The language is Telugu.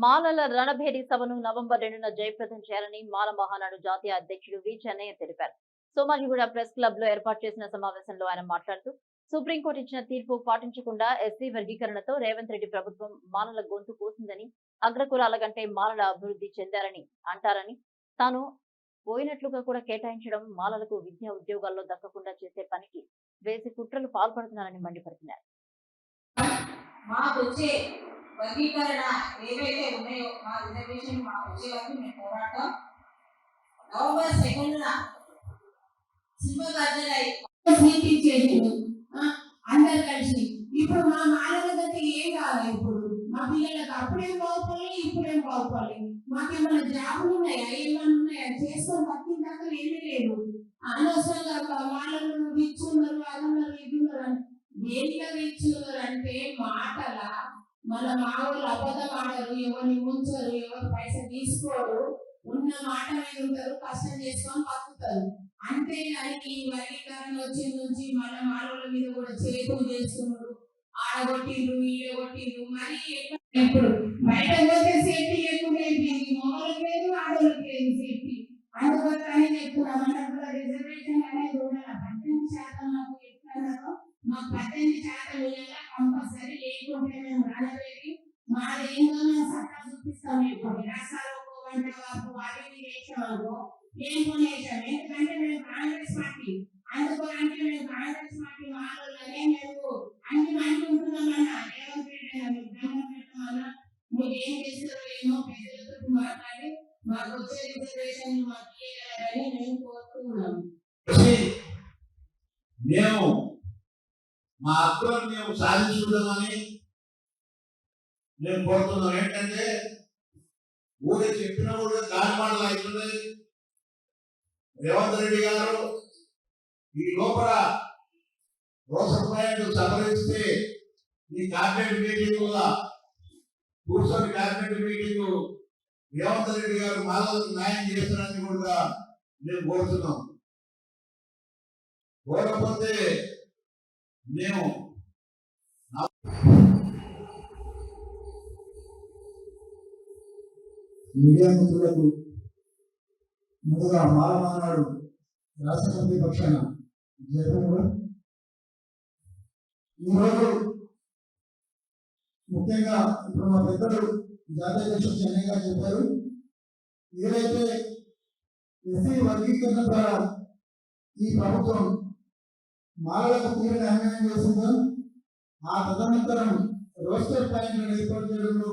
మాలల రణభేరి సభను నవంబర్ 2న జయప్రదం చేయాలని మాల మహానాడు జాతీయ అధ్యక్షుడు వి చెన్నయ్య తెలిపారు. సోమాజిగూడ ప్రెస్ క్లబ్ లో ఏర్పాటు చేసిన సమావేశంలో ఆయన మాట్లాడుతూ సుప్రీంకోర్టు ఇచ్చిన తీర్పు పాటించకుండా ఎస్సీ వర్గీకరణతో రేవంత్ రెడ్డి ప్రభుత్వం మాలల గొంతు కోసిందని, అగ్రకులాల కంటే మాలల అభివృద్ధి చెందారని అంటారని, తాను పోయినట్లుగా కూడా కేటాయించడం మాలలకు విద్యా ఉద్యోగాల్లో దక్కకుండా చేసే పనికి వేసి కుట్రలు పాల్పడుతున్నారని మండిపడుతున్నారు. మాకొచ్చే వర్గీకరణ ఏవైతే ఉన్నాయో మా రిజర్వేషన్ మాకు వచ్చే వరకు మేము పోరాటం నవంబర్ 2న సింహగర్జన అందరు కలిసి ఇప్పుడు మా మానవతకి ఏం కావాలి. ఇప్పుడు మా పిల్లలకు అప్పుడేం బాగుపడాలి, ఇప్పుడేం బాగుపడాలి. మాకేమైనా జాబులు ఉన్నాయా, ఏమైనా ఉన్నాయా, చేసుకొని పక్కిన దాకా ఏమీ లేదు. అనవసరంగా వాళ్ళను ఇచ్చున్నారు, అదున్నారు, ఇదున్నారు అని దేనిగా ఇచ్చున్నారు అంటే మాటల మన మామూలు అబద్ధం ఆడరు, ఎవరిని ఉంచరు, ఎవరు పైసలు తీసుకోరు, ఉన్న మాట మీద ఉంటారు, కష్టం చేసుకొని బతుకుతారు. అంతేగాని ఈ వర్గీకరణ వచ్చే నుంచి మన మానవుల మీద కూడా చేతులు చేస్తున్నారు, ఆడగొట్టిండ్రు, ఈడగొట్టిండ్రు. మరి ఇప్పుడు బయట పోతే సేఫ్టీ ఎక్కువ అయిపోయింది, మొగలకు లేదు, ఆడోళ్ళకి లేదు సేఫ్టీ. అందుకోసమని చెప్తున్నా మనకు కూడా రిజర్వేషన్ అనేది ఉండాలి. 18% మాకు ఎట్లన్నారో మాకు 18% ఉండాలి కంపల్సరీ. లేకుంటే మేము రానవేది మాది ఏందో మేము సత్తా చూపిస్తాం. ఇప్పుడు రాష్ట్రాలు గంట వరకు అవి చేసామనుకో ఏం కొనేసాం. ఎందుకంటే మేము కాంగ్రెస్ పార్టీ, అందుకోనంటే మేము కాంగ్రెస్ పార్టీ వాళ్ళనే మేము అన్ని అనుకుంటున్నామన్నా. రేవంత్ రెడ్డి మీకు దండం పెట్టమన్నా, మీరు ఏం చేస్తారో ఏమో పెద్దలతో మాట్లాడి మాకు వచ్చే రిజర్వేషన్ మాకు ఇవ్వాలని మేము కోరుతున్నాము. మేము మా హక్కులను మేము సాధించుకుందామని మేము కోరుతున్నాం. ఏంటంటే ఊరే చెప్పిన కూడా గాలిమాటలు అవుతున్నాయి. రేవంత్ రెడ్డి గారు ఈ లోపల రోసర్ పాయింట్ సవరిస్తే ఈ క్యాబినెట్ మీటింగ్ కూర్చొని క్యాబినెట్ మీటింగ్ రేవంత్ రెడ్డి గారు మాలకు న్యాయం చేస్తారని కూడా మేము కోరుతున్నాం. కోరకపోతే మేము మీడియా మిత్రులకు ముందుగా మాల మహానాడు రాష్ట్ర సమితి పక్షాన జయపూర్. ఈరోజు ముఖ్యంగా ఇప్పుడు మా పెద్దలు జాతీయ అధ్యక్షుడు చెన్నై గారు చెప్పారు, ఏదైతే ఎస్సీ వర్గీకరణ ద్వారా ఈ ప్రభుత్వం మాలలకు తీవ్ర అన్యాయం చేసిందో, ఆ తదనంతరం రోస్టర్ పాయింట్లను ఏర్పాటు చేయడంలో